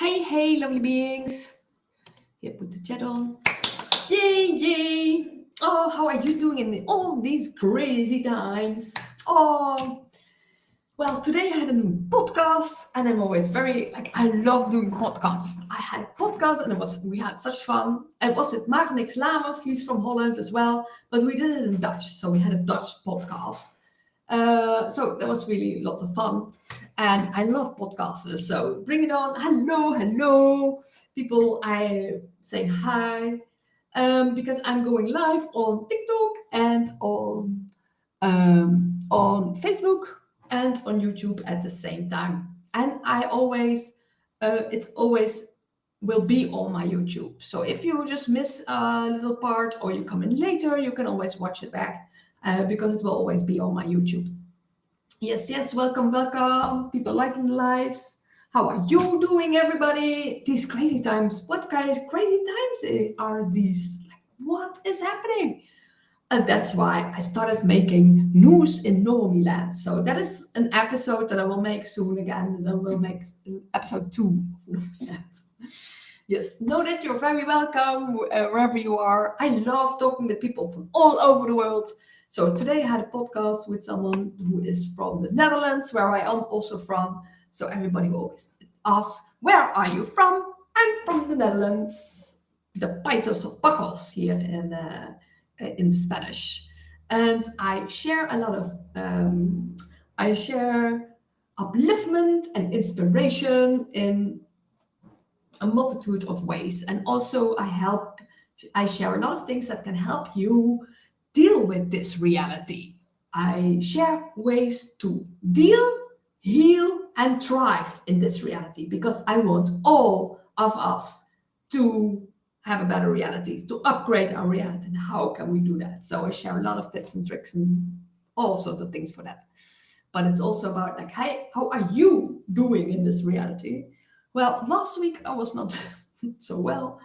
Hey, lovely beings. Here, put the chat on. Yay. Oh, how are you doing in all these crazy times? Oh, well, today I had a new podcast, and I'm always I love doing podcasts. I had a podcast, and we had such fun. It was with Marnix Lamers, he's from Holland as well, but we did it in Dutch, so we had a Dutch podcast. So that was really lots of fun. And I love podcasters, so bring it on. Hello, people. I say hi because I'm going live on TikTok and on Facebook and on YouTube at the same time. And it's always will be on my YouTube. So if you just miss a little part or you come in later, you can always watch it back because it will always be on my YouTube. Yes, welcome. People liking the lives. How are you doing, everybody? These crazy times. What guys, crazy times are these? What is happening? And that's why I started making news in Normiland. So that is an episode that I will make soon again. And I will make episode 2 of Normiland. Yes, know that you're very welcome wherever you are. I love talking to people from all over the world. So today I had a podcast with someone who is from the Netherlands, where I am also from. So everybody always asks, where are you from? I'm from the Netherlands, the Países Bajos here in Spanish. And I share a lot of, I share upliftment and inspiration in a multitude of ways. And also I share a lot of things that can help you deal with this reality. I share ways to deal, heal, and thrive in this reality because I want all of us to have a better reality, to upgrade our reality. And how can we do that? So I share a lot of tips and tricks and all sorts of things for that. But it's also about hey, how are you doing in this reality? Well, last week I was not so well.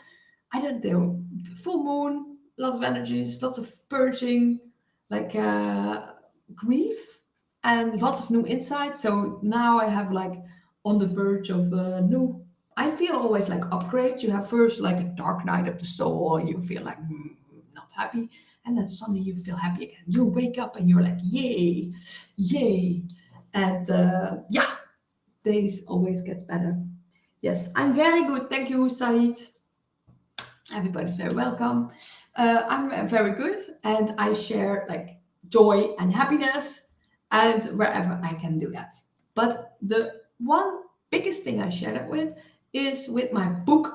I don't know, full moon, lots of energies, lots of purging, grief, and lots of new insights. So now I have on the verge of new. I feel always upgrade. You have first a dark night of the soul, and you feel not happy, and then suddenly you feel happy again. You wake up and you're like, yay, and days always get better. Yes, I'm very good. Thank you, Said. Everybody's very welcome. I'm very good, and I share joy and happiness, and wherever I can do that. But the one biggest thing I share that with is with my book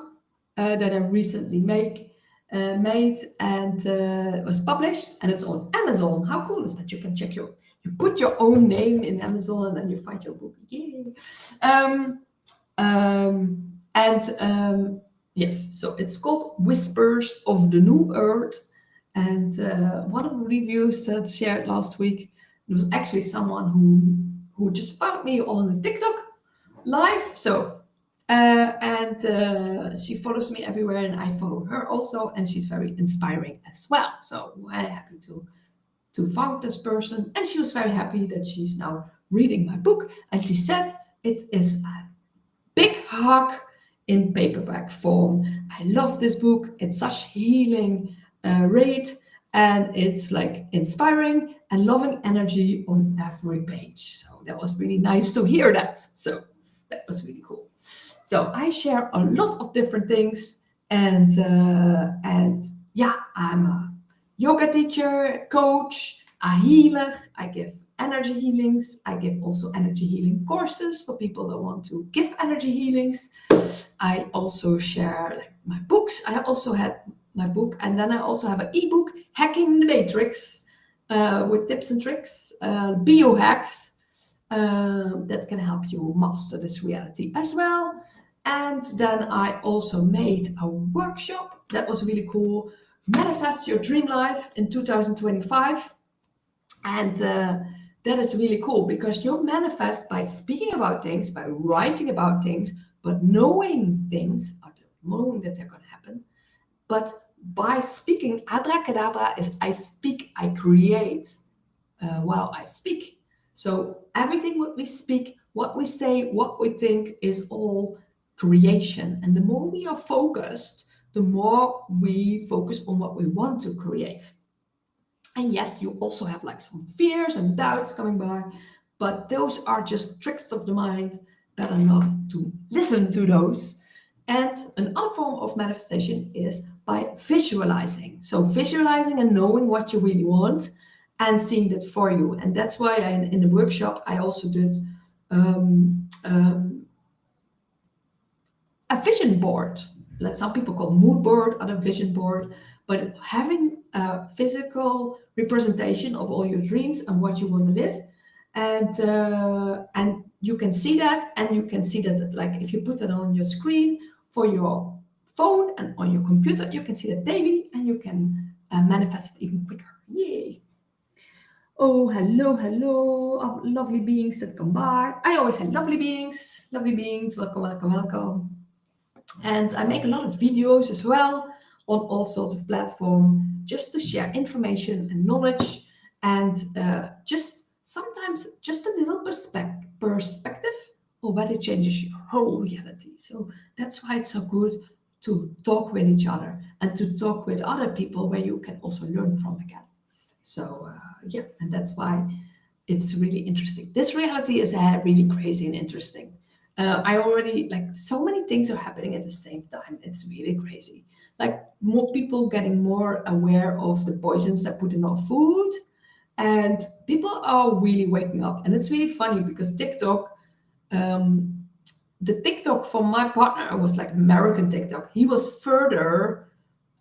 that I recently made and was published, and it's on Amazon. How cool is that? You can check you put your own name in Amazon, and then you find your book. Yay! Yes, so it's called Whispers of the New Earth. And one of the reviews that shared last week, it was actually someone who just found me on TikTok live. So she follows me everywhere, and I follow her also, and she's very inspiring as well. So I'm happy to find this person, and she was very happy that she's now reading my book, and she said it is a big hug in paperback form. I love this book. It's such healing rate, and it's inspiring and loving energy on every page. So that was really nice to hear that. So that was really cool. So I share a lot of different things, and I'm a yoga teacher, coach, a healer. I give energy healings. I give also energy healing courses for people that want to give energy healings. I also share my books. I also had my book, and then I also have an ebook, Hacking the Matrix, with tips and tricks, biohacks that can help you master this reality as well. And then I also made a workshop that was really cool, Manifest Your Dream Life in 2025. And that is really cool because you manifest by speaking about things, by writing about things, but knowing things, or knowing that they're going to happen. But by speaking, abracadabra is I speak, I create while I speak. So everything what we speak, what we say, what we think is all creation. And the more we are focused, the more we focus on what we want to create. And yes, you also have like some fears and doubts coming by, but those are just tricks of the mind. Better not to listen to those. And another form of manifestation is by visualizing. So visualizing and knowing what you really want and seeing that for you. And that's why in the workshop I also did um, um, a vision board. Like some people call mood board, other vision board, but having a physical representation of all your dreams and what you want to live, and you can see that, and you can see that like if you put it on your screen for your phone and on your computer, you can see that daily, and you can manifest it even quicker. Yay! Oh, hello, hello, lovely beings that come by. I always say lovely beings, lovely beings. Welcome, welcome, welcome. And I make a lot of videos as well on all sorts of platforms just to share information and knowledge, and just sometimes just a little perspective already changes your whole reality. So that's why it's so good to talk with each other and to talk with other people where you can also learn from again. So yeah, and that's why it's really interesting. This reality is really crazy and interesting. I already like so many things are happening at the same time. It's really crazy. Like more people getting more aware of the poisons that put in our food, and people are really waking up. And it's really funny because TikTok, um, the TikTok from my partner was like American TikTok. He was further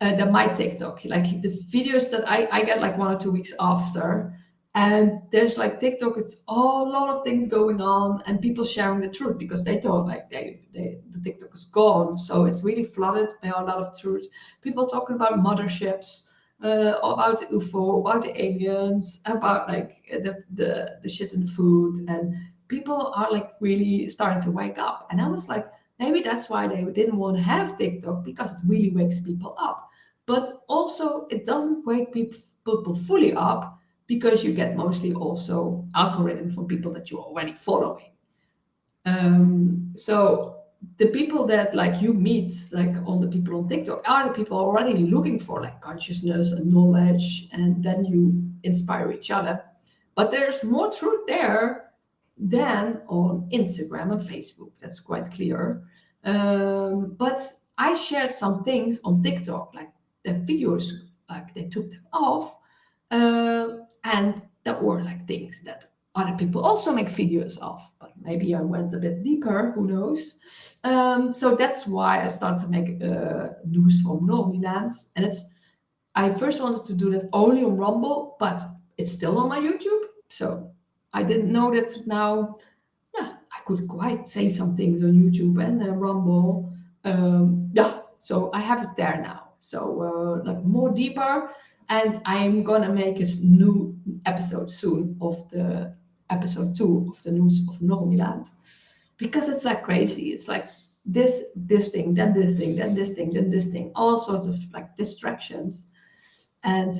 than my TikTok. Like the videos that I get like 1 or 2 weeks after, and there's like TikTok. It's all, a lot of things going on, and people sharing the truth because they thought like the TikTok is gone. So it's really flooded by a lot of truth. People talking about motherships, about the UFO, about the aliens, about like the shit in food, and people are like really starting to wake up. And I was like, maybe that's why they didn't want to have TikTok, because it really wakes people up. But also, it doesn't wake people fully up because you get mostly also algorithm from people that you're already following. So the people that like you meet, like on the people on TikTok, are the people already looking for like consciousness and knowledge, and then you inspire each other. But there's more truth there than on Instagram and Facebook. That's quite clear. But I shared some things on TikTok, like the videos, like they took them off, and that were like things that other people also make videos of. But maybe I went a bit deeper. Who knows? So that's why I started to make news from Normiland, and it's. I first wanted to do that only on Rumble, but it's still on my YouTube. So I didn't know that now. Yeah, I could quite say some things on YouTube and Rumble. Yeah, so I have it there now. So like more deeper, and I'm gonna make a new episode soon of the episode 2 of the news of Normiland, because it's like crazy. It's like this thing, then this thing, then this thing, then this thing, all sorts of like distractions. And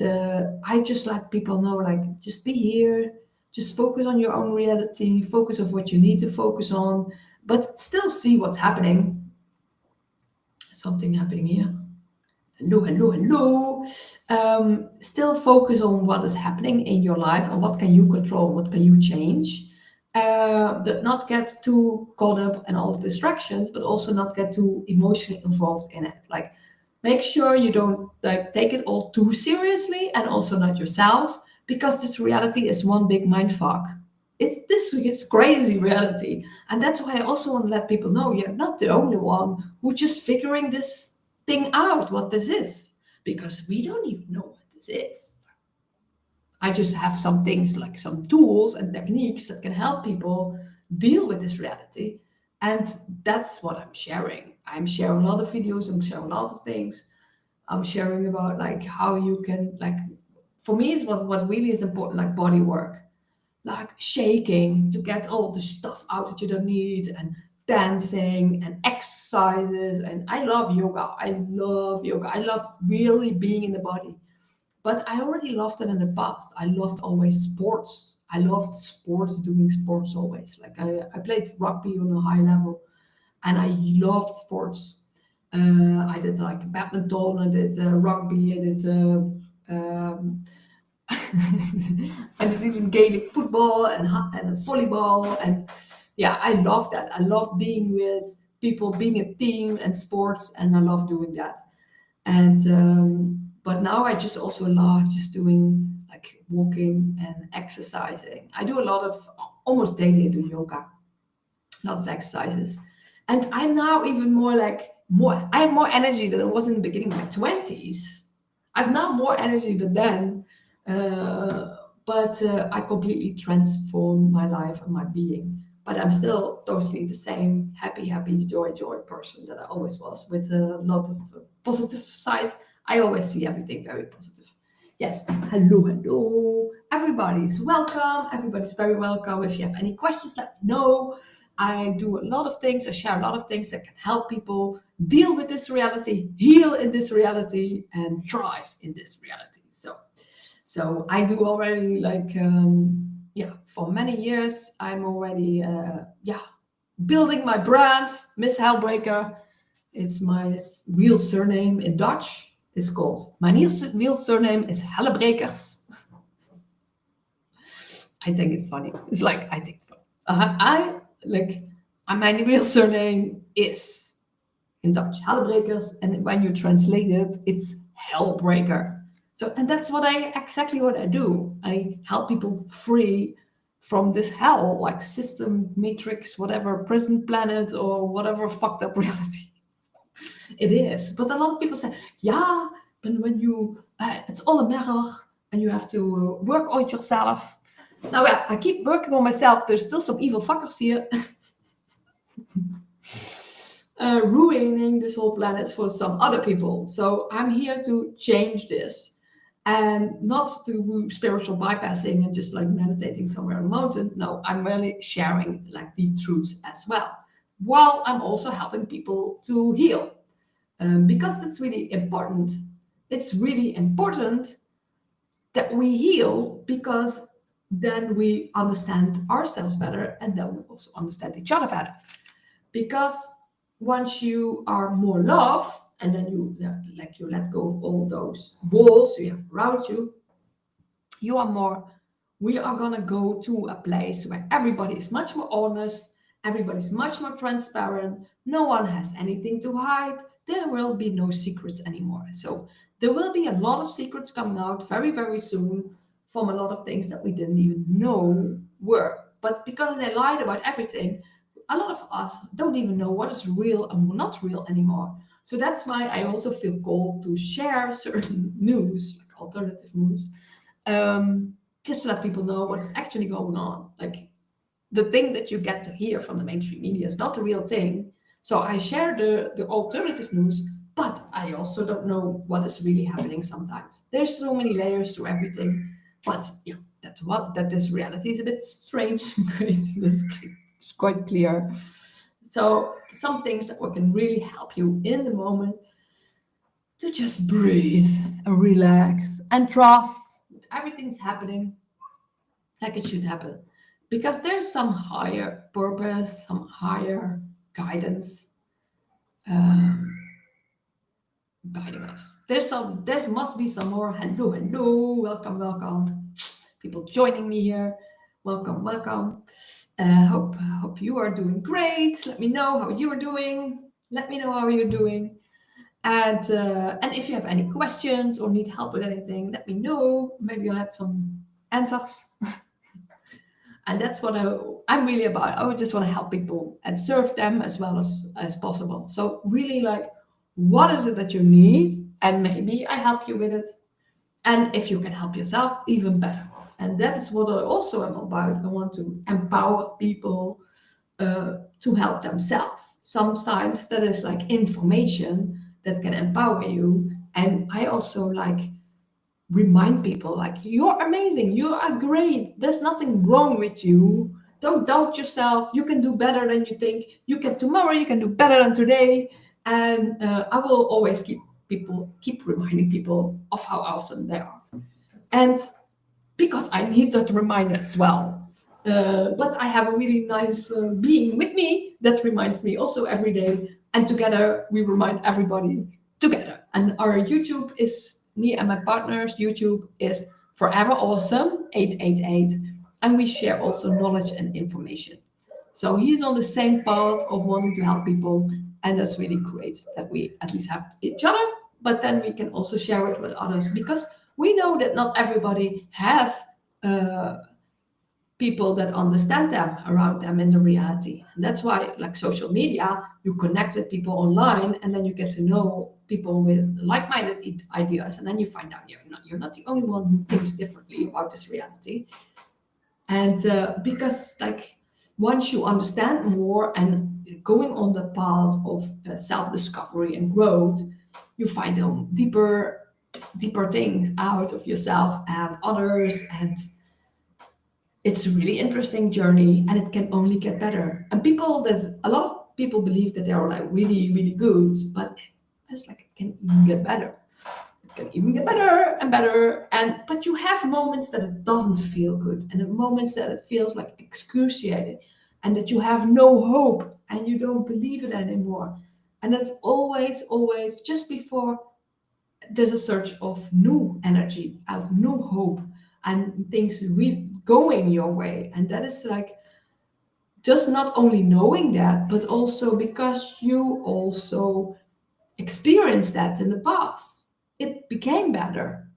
I just let people know, like, just be here, just focus on your own reality, focus on what you need to focus on, but still see what's happening. Something happening here. Hello, hello, hello. Still focus on what is happening in your life and what can you control, what can you change. Not get too caught up in all the distractions, but also not get too emotionally involved in it. Like, make sure you don't like take it all too seriously, and also not yourself, because this reality is one big mind fuck. It's crazy reality, and that's why I also want to let people know you're not the only one who's just figuring this thing out, what this is, because we don't even know what this is. I just have some things like some tools and techniques that can help people deal with this reality. And that's what I'm sharing. I'm sharing a lot of videos, I'm sharing a lot of things. I'm sharing about like how you can like, for me is what really is important, like body work, like shaking to get all the stuff out that you don't need, and dancing and exercises. And I love yoga. I love yoga. I love really being in the body. But I already loved it in the past. I loved always sports. I loved sports, doing sports always. Like I played rugby on a high level. and I loved sports. I did like badminton, I did rugby, I did I did even Gaelic football and volleyball, and yeah, I love that. I love being with people, being a team and sports, and I love doing that. And but now I just also love just doing like walking and exercising. I do a lot of almost daily. I do yoga, a lot of exercises, and I'm now even more like more. I have more energy than I was in the beginning of my 20s. I've now more energy than then, but I completely transformed my life and my being. But I'm still totally the same happy, happy, joy person that I always was, with a lot of positive side. I always see everything very positive. Yes, hello, hello. Everybody's welcome. Everybody's very welcome. If you have any questions, let me know. I do a lot of things. I share a lot of things that can help people deal with this reality, heal in this reality, and thrive in this reality. So I do already like for many years. I'm already building my brand, Miss Hellbreaker. It's my real surname in Dutch. It's called my real surname is Hellebrekers. I think it's funny. It's like I think it's funny. I like my real surname is in Dutch Hellebrekers, and when you translate it, it's Hellbreaker. So, and that's exactly what I do. I help people free from this hell, like system, matrix, whatever, prison planet, or whatever fucked up reality it is. But a lot of people say, yeah, but when you, it's all a matter, and you have to work on yourself. Now, yeah, I keep working on myself. There's still some evil fuckers here. Ruining this whole planet for some other people. So I'm here to change this, and not to do spiritual bypassing and just like meditating somewhere on a mountain. No, I'm really sharing like deep truths as well, while I'm also helping people to heal, because that's really important. It's really important that we heal, because then we understand ourselves better, and then we also understand each other better. Because once you are more love, and then you let go of all those walls you have around you, you are more, we are going to go to a place where everybody is much more honest, everybody's much more transparent, no one has anything to hide, there will be no secrets anymore. So there will be a lot of secrets coming out very, very soon, from a lot of things that we didn't even know were. But because they lied about everything, a lot of us don't even know what is real and not real anymore. So that's why I also feel called to share certain news, like alternative news, just to let people know what's actually going on. Like, the thing that you get to hear from the mainstream media is not the real thing. So I share the alternative news, but I also don't know what is really happening sometimes. There's so many layers to everything. But yeah, that this reality is a bit strange and crazy. This is quite clear. So some things that can really help you in the moment to just breathe and relax and trust that everything's happening like it should happen. Because there's some higher purpose, some higher guidance guiding us. There must be some more. Hello, welcome. People joining me here. Welcome. Hope you are doing great. Let me know how you're doing. And if you have any questions or need help with anything, let me know. Maybe I'll have some answers. And that's what I'm really about. I would just want to help people and serve them as well as possible. So really, like, what is it that you need? And maybe I help you with it. And if you can help yourself, even better. And that is what I also am about. I want to empower people to help themselves. Sometimes that is like information that can empower you. And I also like remind people, like, you're amazing, you are great, there's nothing wrong with you, don't doubt yourself, you can do better than you think, you can tomorrow, you can do better than today. And I will always keep reminding people of how awesome they are. And because I need that reminder as well. But I have a really nice being with me that reminds me also every day. And together we remind everybody together. And our YouTube is, me and my partner's YouTube is Forever Awesome 888. And we share also knowledge and information. So he's on the same path of wanting to help people. And that's really great that we at least have each other, but then we can also share it with others because we know that not everybody has uh, people that understand them around them in the reality. And that's why, like social media, you connect with people online and then you get to know people with like-minded ideas. And then you find out you're not the only one who thinks differently about this reality. And because, like, once you understand more and going on the path of self-discovery and growth, you find deeper things out of yourself and others, and it's a really interesting journey, and it can only get better. And a lot of people believe that they are like really, really good, but it's like it can even get better. It can even get better and better. And but you have moments that it doesn't feel good, and the moments that it feels like excruciating, and that you have no hope and you don't believe it anymore. And that's always, always just before there's a surge of new energy, of new hope, and things really going your way. And that is like just not only knowing that, but also because you also experienced that in the past. It became better.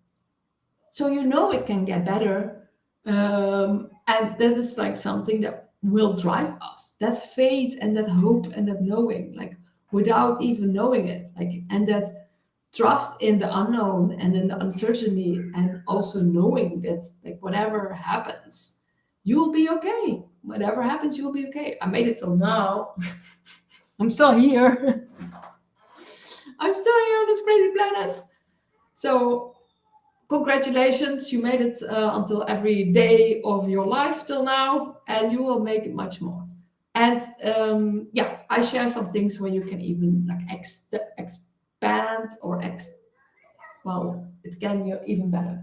So you know it can get better. And that is like something that will drive us. That faith and that hope and that knowing, like without even knowing it. Like, and that trust in the unknown and in the uncertainty, and also knowing that like whatever happens, you'll be okay. Whatever happens, you'll be okay. I made it till now. I'm still here. I'm still here on this crazy planet. So congratulations, you made it until every day of your life till now, and you will make it much more. And yeah, I share some things where you can even like expand or well, it can even better.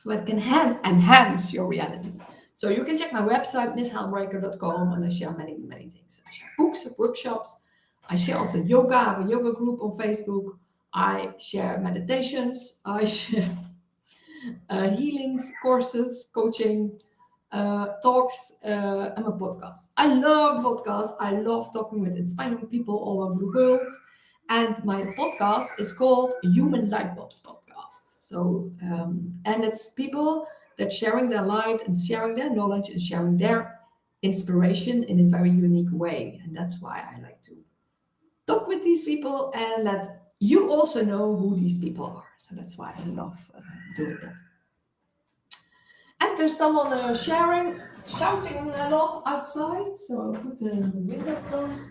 Well, it can enhance your reality. So you can check my website, misshelmbreaker.com, and I share many, many things. I share books, workshops. I share also yoga. I have a yoga group on Facebook. I share meditations. I share healings, courses, coaching, talks, and a podcast. I love podcasts. I love talking with inspiring people all over the world. And my podcast is called Human Light Bulbs Podcast. So, and it's people that sharing their light and sharing their knowledge and sharing their inspiration in a very unique way. And that's why I like to talk with these people and let you also know who these people are. So that's why I love doing that. And there's someone shouting a lot outside. So I'll put the window closed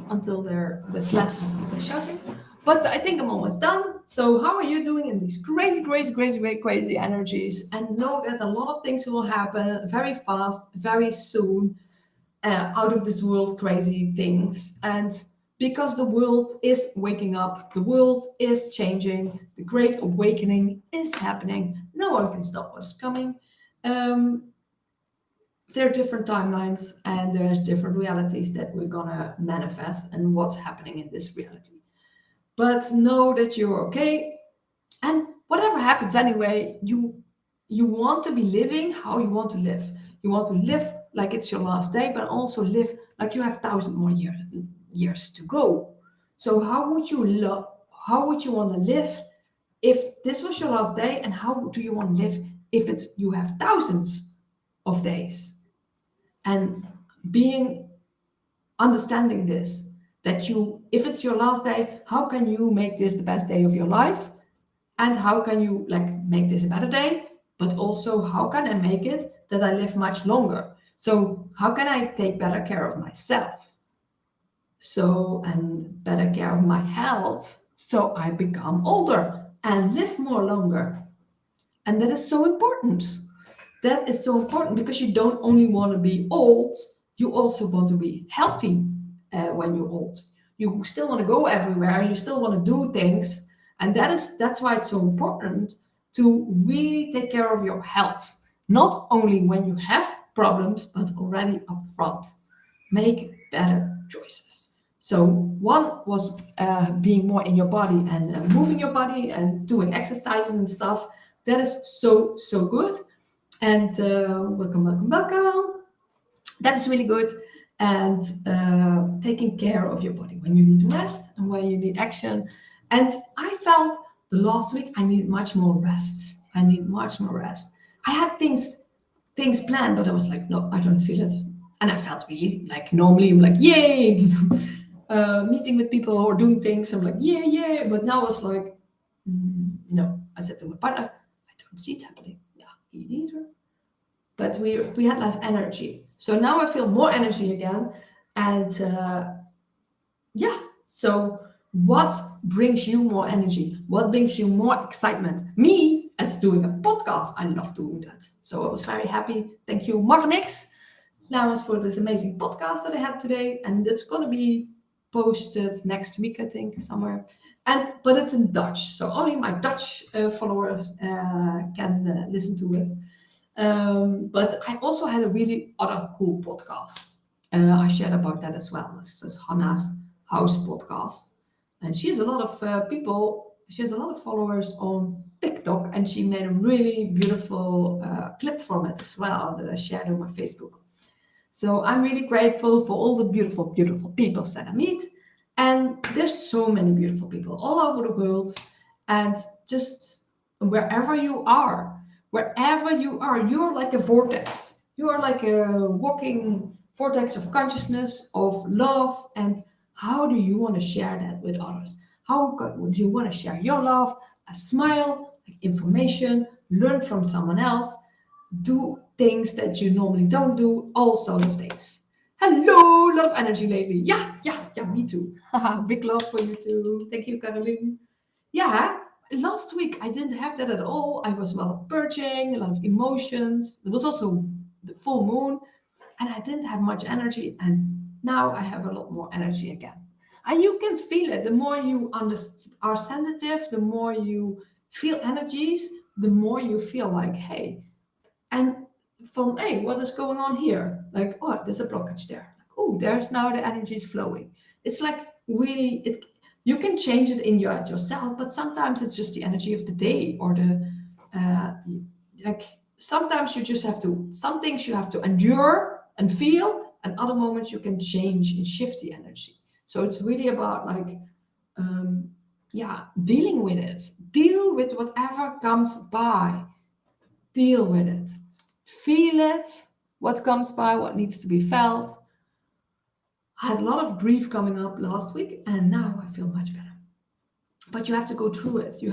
until there's less shouting. But I think I'm almost done. So how are you doing in these crazy, crazy, crazy, crazy energies? And know that a lot of things will happen very fast, very soon, out of this world crazy things. And because the world is waking up, the world is changing, the great awakening is happening. No one can stop what's coming. Um, there are different timelines and there's different realities that we're gonna manifest and what's happening in this reality. But know that you're okay, and whatever happens anyway, you want to be living how you want to live. You want to live like it's your last day, but also live like you have 1,000 more years to go. So how would you want to live if this was your last day, and how do you want to live if you have thousands of days? And being understanding this, that if it's your last day, how can you make this the best day of your life? And how can you like make this a better day? But also, how can I make it that I live much longer? So how can I take better care of myself? So, and better care of my health, so I become older and live more longer. And that is so important. That is so important because you don't only want to be old, you also want to be healthy when you're old. You still want to go everywhere, you still want to do things. And that's why it's so important to really take care of your health. Not only when you have problems, but already up front. Make better choices. So one was being more in your body and moving your body and doing exercises and stuff. That is so good. And welcome. That is really good. And taking care of your body when you need rest and when you need action. And I felt the last week I need much more rest. I had things planned, but I was like, no, I don't feel it. And I felt really like normally I'm like, yay, meeting with people or doing things. I'm like, yeah. But now it's like, no. I said to my partner, I don't see it happening. Yeah, he neither. But we had less energy. So now I feel more energy again. And yeah, so what brings you more energy? What brings you more excitement? Me, as doing a podcast, I love doing that. So I was very happy. Thank you, Marnix, Laurens, for this amazing podcast that I had today. And it's going to be posted next week, I think, somewhere. But it's in Dutch. So only my Dutch followers can listen to it. But I also had a really other cool podcast. I shared about that as well. This is Hannah's House podcast. And she has a lot of people, she has a lot of followers on TikTok, and she made a really beautiful clip from it as well that I shared on my Facebook. So I'm really grateful for all the beautiful people that I meet. And there's so many beautiful people all over the world. And just wherever you are, you're like a vortex. You are like a walking vortex of consciousness, of love. And how do you want to share that with others? How do you want to share your love, a smile, like information, learn from someone else, do things that you normally don't do, all sorts of things. Hello, a lot of energy lately. Yeah, me too. Big love for you too. Thank you, Caroline. Yeah, last week I didn't have that at all. I was a lot of purging, a lot of emotions. There was also the full moon, and I didn't have much energy. And now I have a lot more energy again. And you can feel it. The more you are sensitive, the more you feel energies, the more you feel like, hey, and from, hey, what is going on here? Like, oh, there's a blockage there. Like, oh, there's now the energy is flowing. It's like really, you can change it in yourself, but sometimes it's just the energy of the day or like sometimes you just have to, some things you have to endure and feel, and other moments you can change and shift the energy. So it's really about like, dealing with it. Deal with whatever comes by. Deal with it. Feel it, what comes by, what needs to be felt. I had a lot of grief coming up last week, and now I feel much better. But you have to go through it. You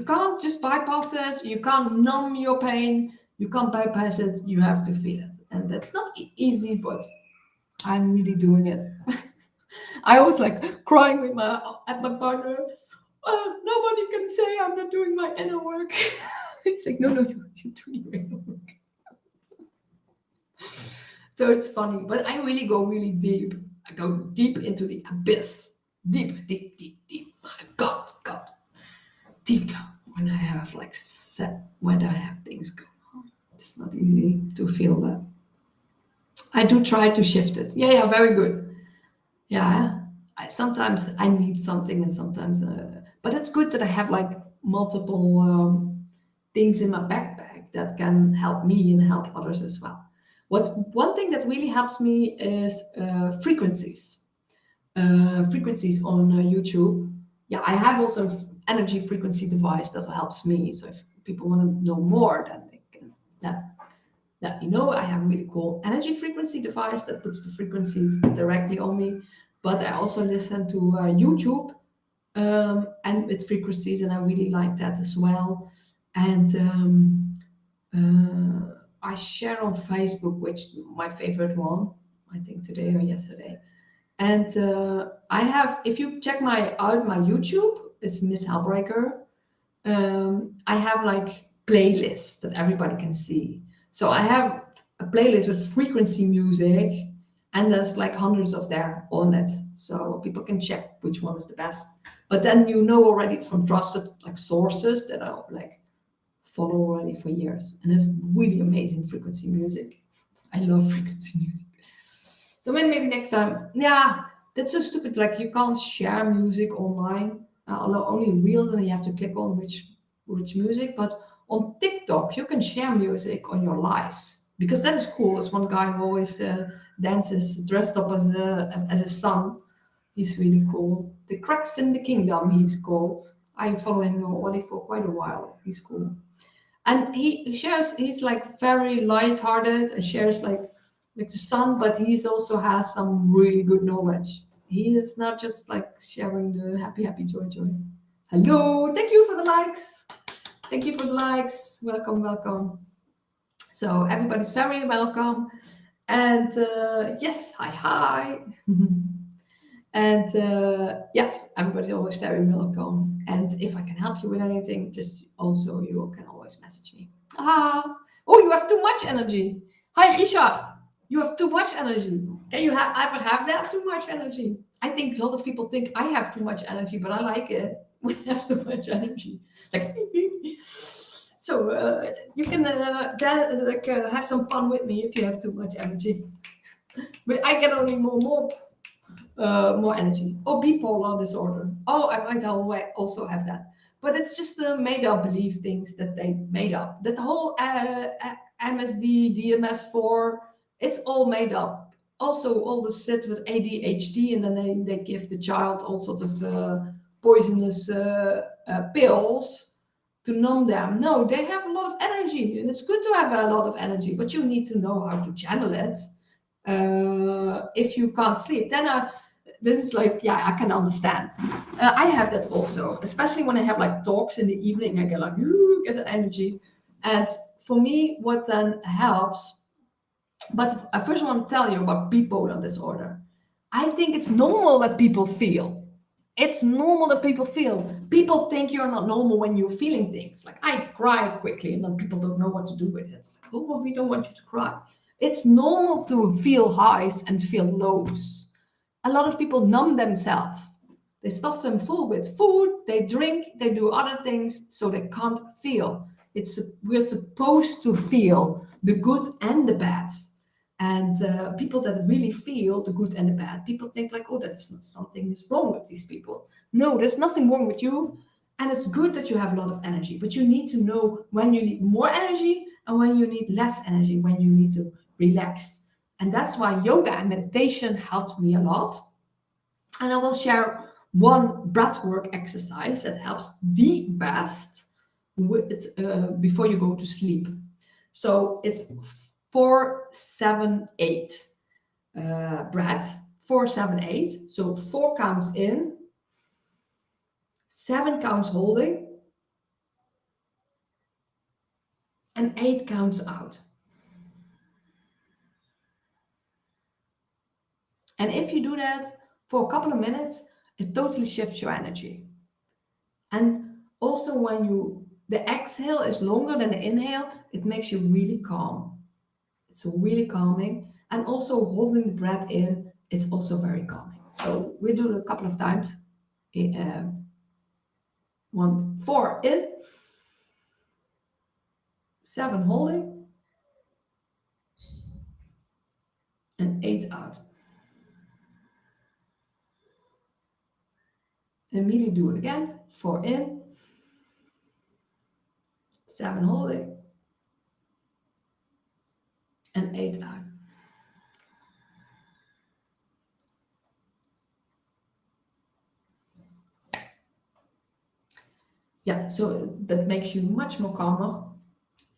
can't just bypass it. You can't numb your pain. You can't bypass it. You have to feel it. And that's not easy, but I'm really doing it. I was like crying at my partner. Nobody can say I'm not doing my inner work. It's like, no, you're doing your inner work. So it's funny, but I really go really deep. I go deep into the abyss. Deep. My God. Deep. When I have when I have things going on. It's not easy to feel that. I do try to shift it. Yeah, very good. Yeah. Sometimes I need something and sometimes, but it's good that I have like multiple things in my backpack that can help me and help others as well. One thing that really helps me is frequencies. Frequencies on YouTube. Yeah, I have also an energy frequency device that helps me. So if people want to know more, then they can let me know. I have a really cool energy frequency device that puts the frequencies directly on me. But I also listen to YouTube and with frequencies, and I really like that as well. And I share on Facebook, which my favorite one, I think today or yesterday. And I have, if you check my YouTube, it's Miss Hellbreaker. I have like playlists that everybody can see. So I have a playlist with frequency music, and there's like hundreds of there on it. So people can check which one is the best. But then you know already it's from trusted like sources that I like follow already for years, and it's really amazing frequency music. I love frequency music. So maybe next time. Yeah, that's so stupid. Like you can't share music online. Only reels, and you have to click on which music. But on TikTok, you can share music on your lives because that is cool. There's one guy who always dances dressed up as a sun. He's really cool. The Cracks in the Kingdom, he's called. I follow him already for quite a while. He's cool. And he shares, he's like very light-hearted and shares like the sun, but he's also has some really good knowledge. He is not just like sharing the happy, happy, joy, joy. Hello, thank you for the likes. Thank you for the likes. Welcome, welcome. So everybody's very welcome. And yes, hi, hi. And yes, everybody's always very welcome. And if I can help you with anything, just also you can always message me. Ah, oh, you have too much energy. Hi, Richard. You have too much energy. Can you ever have that too much energy? I think a lot of people think I have too much energy, but I like it. We have so much energy. Like, so you can have some fun with me if you have too much energy. But I get only more energy. Or bipolar disorder. Oh, I might also have that. But it's just the made up belief things that they made up. That whole MSD, DMS4, it's all made up. Also, all the shit with ADHD, and then they give the child all sorts of poisonous pills to numb them. No, they have a lot of energy, and it's good to have a lot of energy, but you need to know how to channel it. If you can't sleep, then this is like, yeah, I can understand. I have that also, especially when I have like talks in the evening. I get like, ooh, get that energy. And for me, what then helps, but I first want to tell you about bipolar disorder. I think it's normal that people feel. It's normal that people feel. People think you're not normal when you're feeling things. Like I cry quickly and then people don't know what to do with it. Like, oh, well, we don't want you to cry. It's normal to feel highs and feel lows. A lot of people numb themselves. They stuff them full with food, they drink, they do other things so they can't feel. We're supposed to feel the good and the bad. And people that really feel the good and the bad, people think like, oh, that's not something is wrong with these people. No, there's nothing wrong with you. And it's good that you have a lot of energy, but you need to know when you need more energy and when you need less energy, when you need to relax. And that's why yoga and meditation helped me a lot. And I will share one breathwork exercise that helps the best before you go to sleep. So it's 4-7-8 breath. 4-7-8. So 4 counts in, 7 counts holding, and 8 counts out. And if you do that for a couple of minutes, it totally shifts your energy. And also when the exhale is longer than the inhale, it makes you really calm. It's really calming. And also holding the breath in, it's also very calming. So we do it a couple of times. 4 in, 7 holding, and 8 out. And immediately do it again. 4 in, 7 holding, and 8 out. Yeah, so that makes you much more calmer,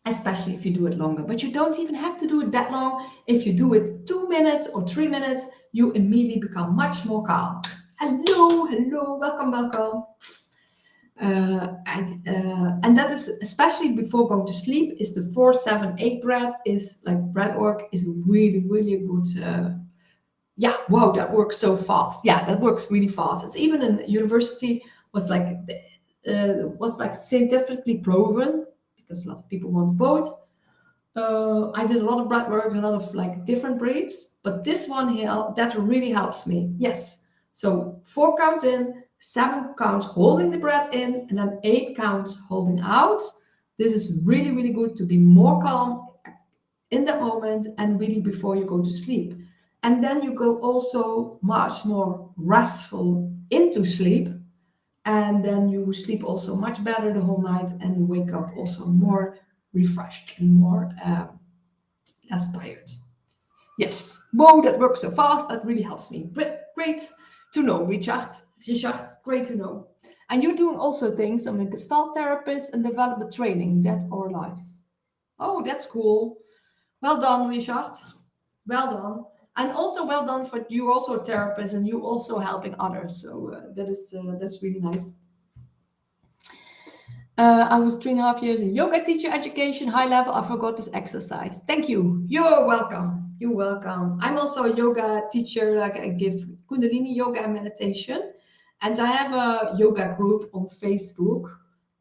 especially if you do it longer. But you don't even have to do it that long. If you do it 2 minutes or 3 minutes, you immediately become much more calm. Hello, welcome, welcome. And that is especially before going to sleep. Is the 4-7-8 breath is like breath work is really a good. Yeah, wow, that works so fast. Yeah, that works really fast. It's even in university was like scientifically proven because a lot of people want both. I did a lot of breath work, a lot of like different breeds, but this one here that really helps me. Yes, so 4 counts in, 7 counts holding the breath in, and then 8 counts holding out. This is really good to be more calm. in that moment and really before you go to sleep. And then you go also much more restful into sleep. And then you sleep also much better the whole night and you wake up also more refreshed and more less tired. Yes. Whoa, that works so fast. That really helps me. Great to know, Richard. Richard, great to know. And you're doing also things. I'm a Gestalt therapist and development training, that or life. Oh, that's cool. Well done, Richard. Well done. And also well done for you also a therapist and you also helping others. So that's really nice. I was 3.5 years in yoga teacher education, high level. I forgot this exercise. Thank you. You're welcome. You're welcome. I'm also a yoga teacher. Like I give Kundalini yoga and meditation. And I have a yoga group on Facebook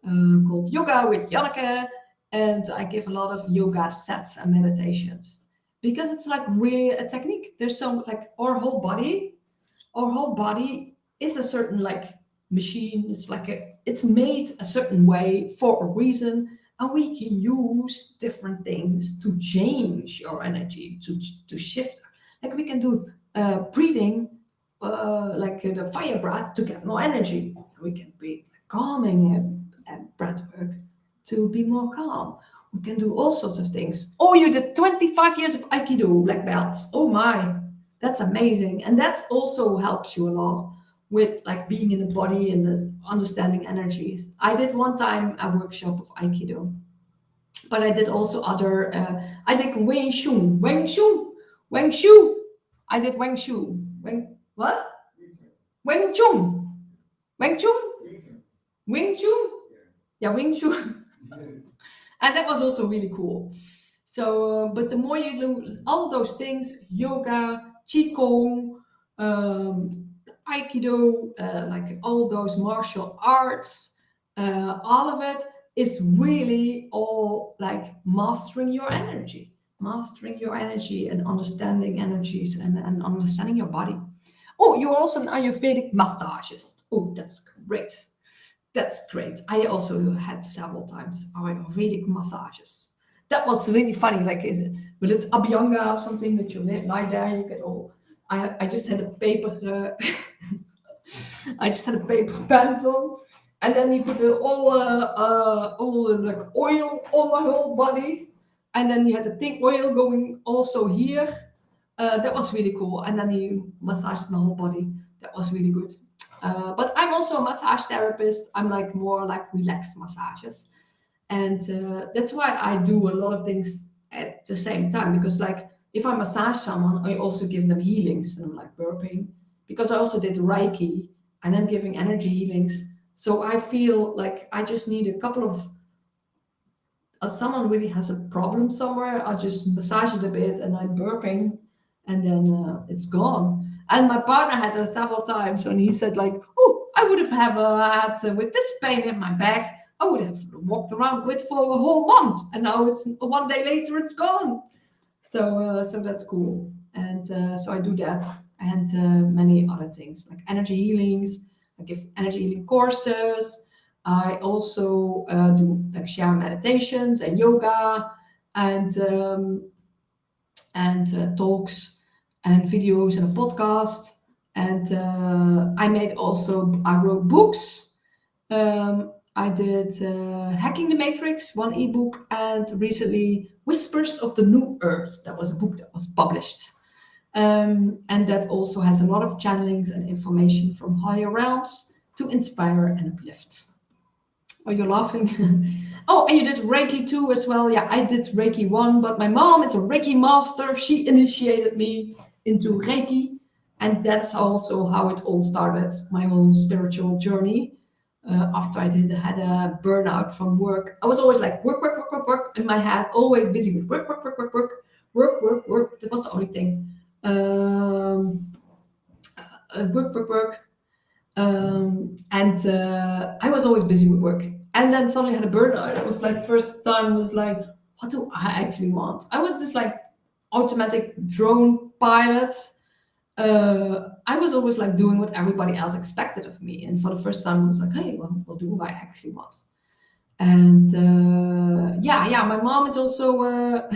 called Yoga with Janneke. And I give a lot of yoga sets and meditations because it's like really a technique. There's some like our whole body is a certain like machine. It's made a certain way for a reason, and we can use different things to change our energy, to shift. Like we can do breathing, the fire breath to get more energy. We can breathe calming and breath work to be more calm. We can do all sorts of things. Oh, you did 25 years of Aikido, black belts. Oh my, that's amazing. And that also helps you a lot with like being in the body and the understanding energies. I did one time a workshop of Aikido, but I did also other, I did Wing Chun, Wing Chun, Wing Chun. I did Wing Chun. What? Wing Chun. Wing Chun? Wing Chun? Yeah, Wing Chun. And that was also really cool. So, but the more you do all those things, yoga, qigong, aikido, like all those martial arts, all of it is really all like mastering your energy and understanding energies and understanding your body. Oh, you're also an Ayurvedic massagist. Oh, that's great. That's great. I also had several times Ayurvedic massages. That was really funny. Like, is it with it abhyanga or something that you lie there, you get all. I just had a paper. I just had a paper pencil, and then you put all like oil on my whole body, and then you had the thick oil going also here. That was really cool, and then you massaged my whole body. That was really good. But I'm also a massage therapist. I'm like more like relaxed massages. And that's why I do a lot of things at the same time. Because like if I massage someone, I also give them healings. And I'm like burping. Because I also did Reiki and I'm giving energy healings. So I feel like I just need a couple of someone really has a problem somewhere, I just massage it a bit and I'm burping and then it's gone. And my partner had that several times when he said like, oh, I would have had with this pain in my back, I would have walked around with for a whole month. And now it's one day later, it's gone. So that's cool. And so I do that and many other things like energy healings. I give energy healing courses. I also do like share meditations and yoga and talks and videos and a podcast. And I wrote books. I did Hacking the Matrix, one ebook, and recently Whispers of the New Earth. That was a book that was published. And that also has a lot of channelings and information from higher realms to inspire and uplift. Oh, you're laughing. Oh, and you did Reiki 2 as well. Yeah, I did Reiki 1, but my mom is a Reiki master. She initiated me into Reiki. And that's also how it all started, my whole spiritual journey. After I had a burnout from work, I was always like work in my head, always busy with work. That was the only thing. Work. I was always busy with work. And then suddenly I had a burnout. It was like first time was like, what do I actually want? I was just like automatic drone pilot. I was always like doing what everybody else expected of me. And for the first time I was like, hey, well, what do I actually want? And my mom is also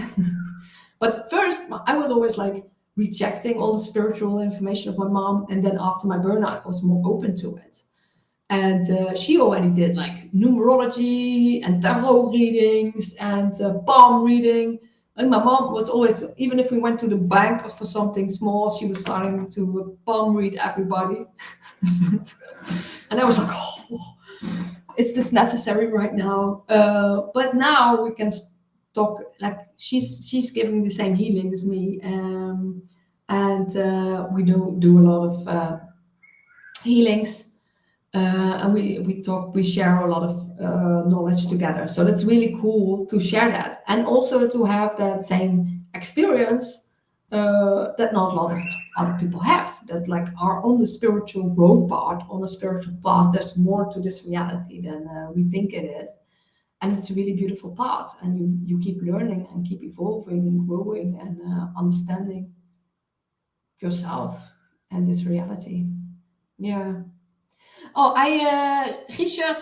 But first, I was always like rejecting all the spiritual information of my mom, and then after my burnout, I was more open to it. And she already did like numerology and tarot readings and palm reading. And my mom was always, even if we went to the bank for something small, she was starting to palm read everybody. And I was like, oh, is this necessary right now? But now we can talk, like she's giving the same healing as me. And we do a lot of healings, and we share a lot of knowledge together. So that's really cool to share that, and also to have that same experience that not a lot of other people have. That like are on the spiritual road path, on a spiritual path. There's more to this reality than we think it is, and it's a really beautiful path. And you keep learning and keep evolving and growing and understanding yourself and this reality. Yeah. Oh, Richard,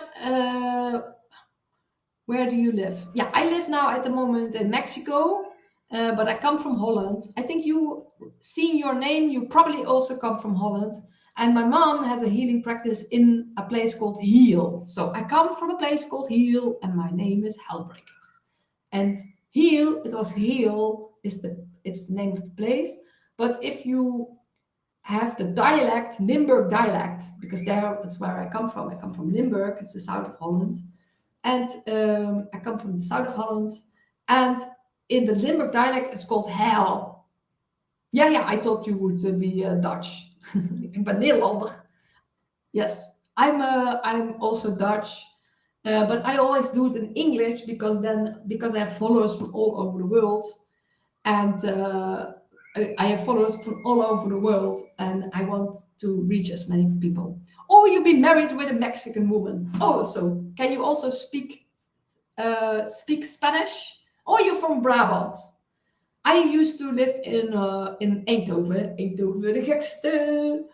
where do you live? Yeah, I live now at the moment in Mexico, but I come from Holland. I think you, seeing your name, you probably also come from Holland. And my mom has a healing practice in a place called Heal. So I come from a place called Heal, and my name is Hellbreaker. And Heal, it was Heal, it's the name of the place. But if you have the dialect, Limburg dialect, because that's where I come from. I come from Limburg, it's the south of Holland. And I come from the south of Holland. And in the Limburg dialect, it's called hell. Yeah, I thought you would be Dutch. Ik ben Nederlander. Yes, I'm also Dutch. But I always do it in English because I have followers from all over the world. And I have followers from all over the world, and I want to reach as many people. Oh, you've been married with a Mexican woman. Oh, so can you also speak Spanish? Oh, you're from Brabant. I used to live in Eindhoven. Eindhoven, de gekste.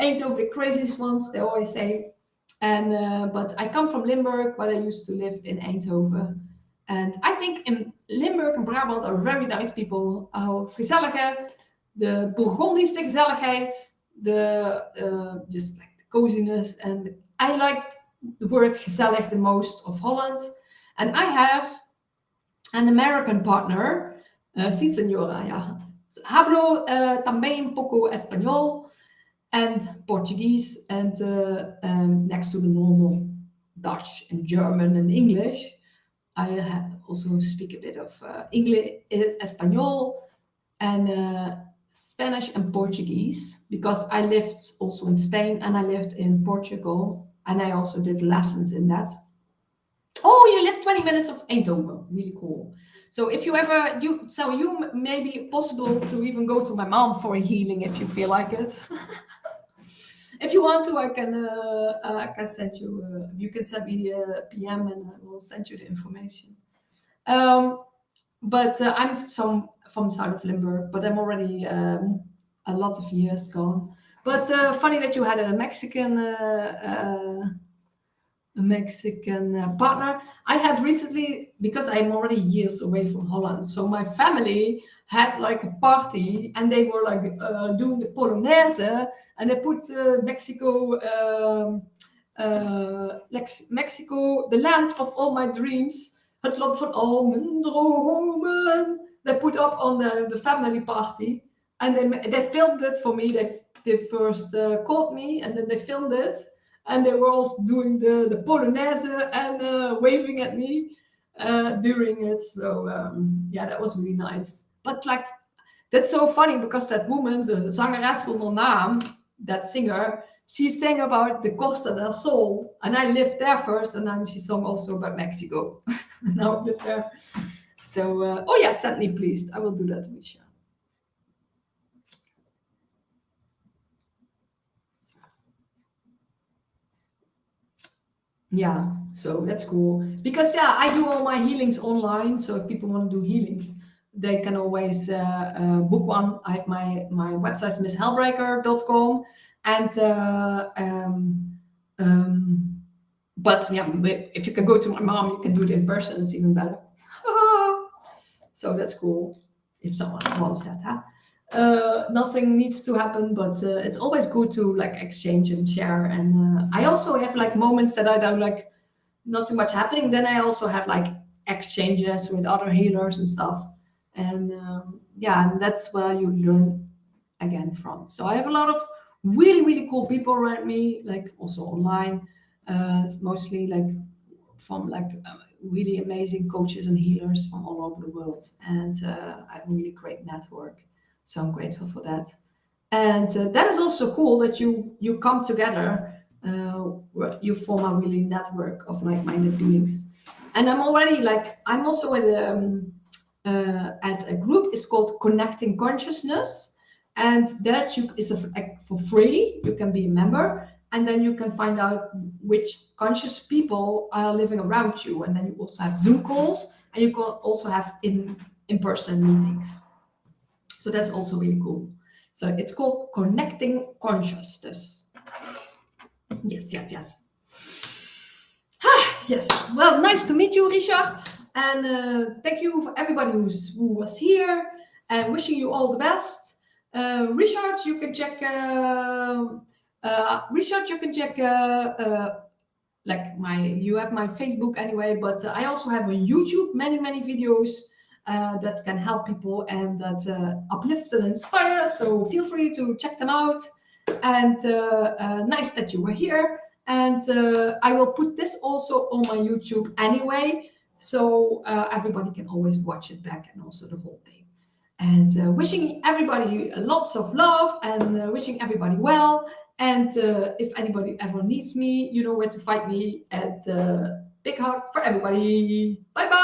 Eindhoven, the craziest ones, they always say. And but I come from Limburg, but I used to live in Eindhoven. And I think in Limburg and Brabant are very nice people. Gezellige, de Bourgondische gezelligheid, just like the coziness. And I liked the word gezellig the most of Holland. And I have an American partner, sí señora, yeah. Hablo también un poco español and Portuguese, and next to the normal Dutch and German and English, I also speak a bit of English, Espanol, and Spanish and Portuguese, because I lived also in Spain and I lived in Portugal, and I also did lessons in that. Oh, you live 20 minutes of Eindhoven. Really cool. So if you ever, you may be possible to even go to my mom for a healing if you feel like it. If you want to, I can send you. You can send me a PM, and I will send you the information. But I'm from the south of Limburg, but I'm already a lot of years gone. But funny that you had a Mexican partner. I had recently, because I'm already years away from Holland, so my family had like a party, and they were like doing the Polonaise, and they put Mexico, Mexico, the land of all my dreams, het land van al mijn dromen. They put up on the family party, and they filmed it for me. They first called me, and then they filmed it. And they were also doing the Polonaise and waving at me during it. So yeah, that was really nice. But like, that's so funny because that woman, the zangeres zonder naam, that singer, she sang about the Costa del Sol, and I lived there first, and then she sang also about Mexico. Now I live there. So, oh yeah, send me please. I will do that, Misha. Yeah, so that's cool. Because yeah, I do all my healings online. So if people want to do healings, they can always book one. I have my website, misshellbreaker.com. And but yeah, if you can go to my mom, you can do it in person. It's even better. So that's cool. if someone wants that. Huh? Nothing needs to happen, but it's always good to like exchange and share. And I also have like moments that I don't like nothing much happening. Then I also have like exchanges with other healers and stuff. And yeah, and that's where you learn again from. So I have a lot of really cool people around me, like also online, mostly like from like really amazing coaches and healers from all over the world. And I have a really great network. So I'm grateful for that. And that is also cool that you come together, you form a really network of like-minded beings. And I'm also at a group. It's called Connecting Consciousness, and that for free. You can be a member, and then you can find out which conscious people are living around you. And then you also have Zoom calls, and you can also have in-person meetings. So that's also really cool. So it's called Connecting Consciousness. Yes. Yes. Well, nice to meet you, Richard. And thank you for everybody who was here. And wishing you all the best. Richard, you can check. You have my Facebook anyway, but I also have on YouTube many videos that can help people and that uplift and inspire. So feel free to check them out. And nice that you were here. And I will put this also on my YouTube anyway, so everybody can always watch it back and also the whole thing. And wishing everybody lots of love and wishing everybody well. And if anybody ever needs me, you know where to find me. And big hug for everybody. Bye bye.